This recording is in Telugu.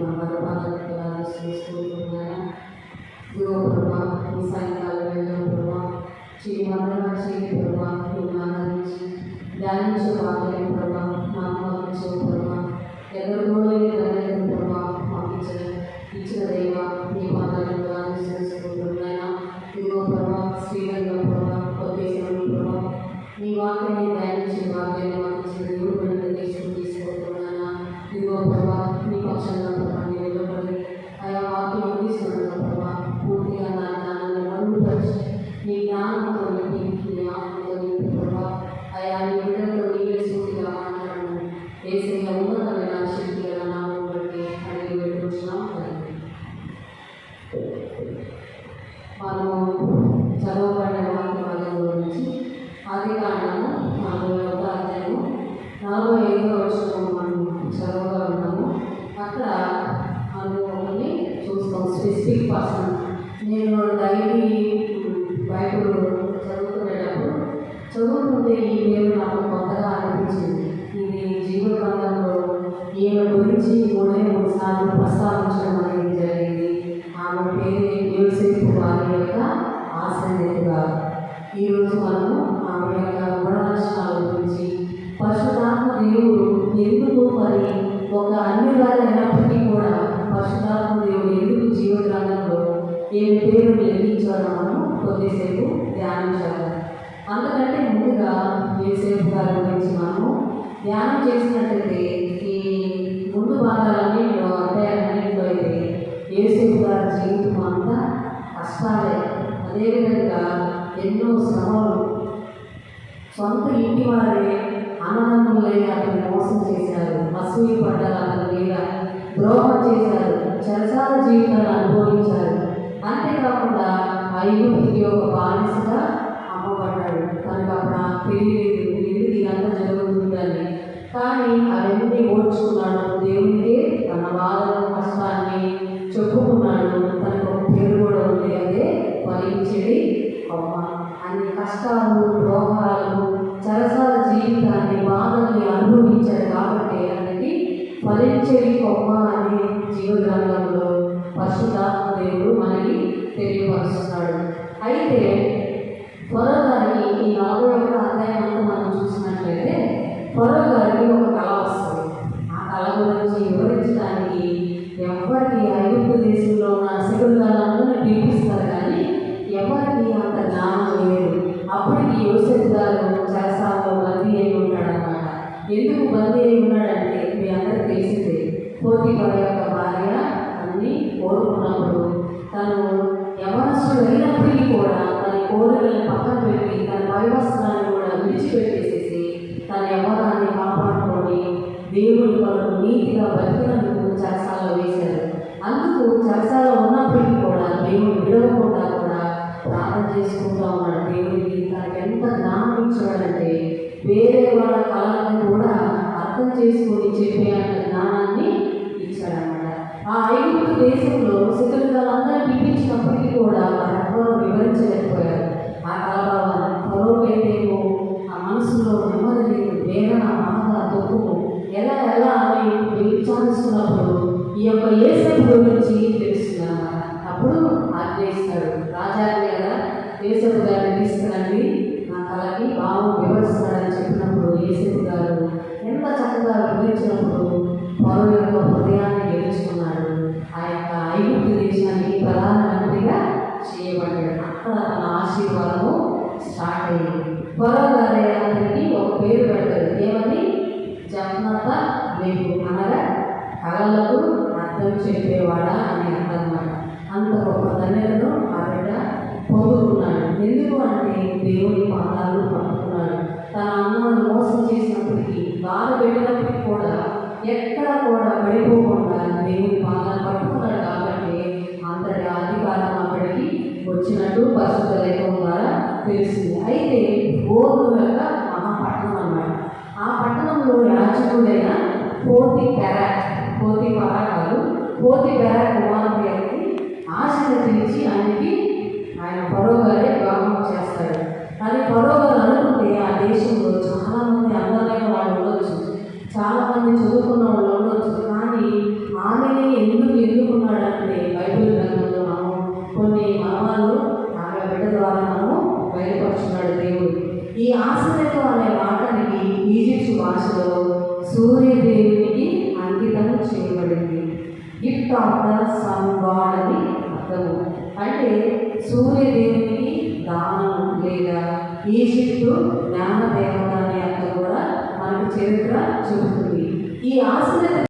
మా బలపాలకు ఆలోచిస్తున్నాయా ఇదిగో ప్రభా ఈ సాయంకాలం వెళ్ళిన ప్రభా చేయమందరగా చేయి ప్రభా నువ్వు ఆనందించి ధ్యానించే వాక్యం ప్రభా మాకు పంపించే ప్రభా ఎవరిలో లేని ప్రభా మాకు ఇచ్చిన దైవ నీ పాదాలను ఆలోచించుకుంటున్నాయా ఇదిగో ప్రభా శ్రీరంగ ప్రభా ఉద్దేశం ప్రభా నీ వాక్యాన్ని ధ్యానించే వాక్యాన్ని మాకు ఇచ్చిన దేవుడు తీసుకుంటున్నాయా ఇదిగో ప్రభా నీ పక్షంగా ప్రభా నీ నిలబడి ఆయా వాక్యం తీసుకున్నాను ప్రభా పూర్తిగా నా జ్ఞానాన్ని మరుగుపరిచి నీ జ్ఞానంతో నీ ఆత్మతో నింపి ప్రభా ఆయా నీ బిడ్డలతో నీవే సూటిగా మాట్లాడను ఏసైనా ఉన్నతమైన శక్తి గల నామం బట్టి అడిగి పెట్టుకుంటున్నాం మనము చదవబడిన వాక్య భాగంలో నుంచి ఆదికాండము 41వ అధ్యాయము 45వ వచనం మనం చదవగా ఉన్నాము. అక్కడ అనుభవాన్ని చూస్తాం. స్పెసిఫిక్ పర్సన్ నేను డైలీ బైబిల్ చదువుతుంటే ఈ పేరు నాకు కొత్తగా అనిపించింది. ఇది జీవకాలంలో ఈమె గురించి 3 సార్లు ప్రస్తావించడం అనేది జరిగింది. ఆమె పేరు యోసేపు వారి యొక్క ఆశ్రయతగా. ఈరోజు మనము ఆమె యొక్క గుణలక్షణాల గురించి పరిశుద్ధాత్మ దేవుడు ఎందుకు మరి ఒక అన్ని వారు అయినప్పటికీ కూడా పరిశుద్ధాత్మ దేవుడు ఎందుకు జీవగ్రంథంలో ఏమి పేరు లెక్కించాలో మనం కొద్దిసేపు ధ్యానించాలి. అందుకంటే ముందుగా యోసేపు గారి గురించి మనము ధ్యానం చేసినట్లయితే ఈ ముందు భాగాలన్నింటిలో అధ్యాయాలన్నింటిలో అయితే యోసేపు గారి జీవితం అంతా కష్టాలే. అదేవిధంగా ఎన్నో శ్రమలు, సొంత ఇంటి వారే అన్నదమ్ములై అతను మోసం చేశారు, అసూయ పడ్డారు, అతని మీద ద్రోహం చేశారు, చెరసాల జీవితాలు అనుభవించారు. అంతేకాకుండా ఐగుప్తుకి ఒక బానిసగా అమ్మబడ్డాడు. కనుక అప్పుడు తెలియలేదు ఎందుకు ఇదంతా జరుగుతుందని. కానీ అవన్నీ ఓడ్చుకున్నాడు. దేవుడికే తన బాధను కష్టాన్ని చెప్పుకున్నాడు. తనకు ఒక పేరు కూడా ఉంది, అదే ఫలించేది కొమ్మ. అన్ని కష్టాలు, రోగాలు, చెరసాల జీవితాన్ని, బాధల్ని అనుభవించాడు కాబట్టి అతనికి ఫలించేది కొమ్మ అనే జీవగ్రంథంలో పరిశుద్ధాత్మ దేవుడు మనకి తెలియపరుస్తున్నాడు. అయితే ఫరో గారికి ఈ 41వ అధ్యాయం అంతా మనం చూసినట్లయితే ఫరో గారికి ఒక కళ వస్తుంది. ఆ కళ గురించి వివరించడానికి ఎవరికి ఐగుప్తు దేశంలో ఉన్న శకునులందరినీ పిలిపిస్తారు, కానీ ఎవరికి అంత జ్ఞానం లేదు. అప్పటికి యోసేపు గారు చెరసాలలో బందీ అయి ఉంటాడనమాట. ఎందుకు బందీ అయి ఉన్నాడంటే మీ అందరికీ తెలిసిందే. పోతీఫర్ యొక్క భార్య అన్ని కోరుకున్నప్పుడు తను యవనస్తుడు అయినప్పటికీ కూడా తన కోరికలను పక్కన పెట్టి తన వైవస్త్రాన్ని కూడా విడిచిపెట్టేసేసి తన యవ్వనాన్ని కాపాడుకొని దేవుడి కొరకు నీతిగా బతికినందుకు చెరసాలలో వేశారు. అందుకు చెరసాలలో ఉన్నప్పటికీ కూడా దేవుడు విడవకుండా కూడా ప్రార్థన చేసుకుంటూ ఉన్నాడు. దేవుడికి తనకు ఎంత జ్ఞానం ఇచ్చాడంటే వేరే వాళ్ళ కళలను కూడా అర్థం చేసుకొని చెప్పే అంత జ్ఞానాన్ని ఇచ్చాడన్నమాట. ఆ ఐగుప్తు దేశంలో శకునులందరినీ పిలిపించినప్పటికీ కూడా వారెవ్వరూ వివరించలేకపోయారు ఆ కళభావాన్ని. ఫరోకైతేమో ఆ మనసులో నెమ్మది లేదు, వేదన, బాధ, దుఃఖము ఎలా అని విచారిస్తున్నప్పుడు ఈ యొక్క యోసేపు గురించి తెలుస్తుందన్నమాట. అప్పుడు ఆజ్ఞయిస్తాడు, రాజాని కదా యోసేపు గారిని తీసుకురండి, నా కళకి బాబు వివరిస్తాడని చెప్పినప్పుడు యోసేపు గారు ఎంత చక్కగా వివరించినప్పుడు ఫరో యొక్క హృదయాన్ని గెలుచుకున్నాడు. ఆ యొక్క ఐగుప్తు దేశానికి ప్రధానమంత్రిగా చేయబడ్డాడు. అక్కడ తన ఆశీర్వాదము స్టార్ట్ అయ్యింది. ఫరో గారి అతనికి ఒక పేరు పెడతాడు. ఏమని? జఫ్నత లేవు, అనగా కళలకు అర్థం చెప్పేవాడా అని అర్థం అన్నమాట. అంత గొప్ప ధన్యతను ఆ బిడ్డ పొందుకున్నాడు. ఎందుకు అంటే దేవుని పాదాలు పట్టుకున్నాడు. తన అన్నను మోసం చేసినప్పటికీ, బాధ పెట్టినప్పటికీ కూడా ఎక్కడ కూడా పడిపోకుండా దేవుని పాదాలు పట్టుకున్నాడు. కాబట్టి అంతటి అధికారం అక్కడికి వచ్చినట్టు పరిశుద్ధ లేఖనం ద్వారా తెలిసింది. అయితే ఓరు యొక్క మహాపట్టణం అన్నమాట. ఆ పట్టణంలో యాజకుడైన పోతీఫెర కుమార్తెకి ఆశను పిలిచి ఆయన ఫరో గారే వివాహం చేస్తాడు. కానీ ఫరో గారు అనుకుంటే ఆ దేశంలో చాలామంది అందమైన వాళ్ళు ఉండొచ్చు, చాలామంది చదువుకున్న వాళ్ళు ఉండొచ్చు, కానీ ఆమెనే ద్వారా మనము బయలుపరుచున్నాడు దేవుడు. ఈ ఆశ్రయత్వం అనే మాటనికి ఈజిప్ట్ భాషలో సూర్యదేవునికి అంకితం చేయబడింది. Gift of the sun god అని అర్థము. అంటే సూర్యదేవునికి దానం లేదా ఈజిప్టు జ్ఞాన దేవత అనే అర్థం కూడా మనకు చరిత్ర చెబుతుంది. ఈ ఆశ్రయ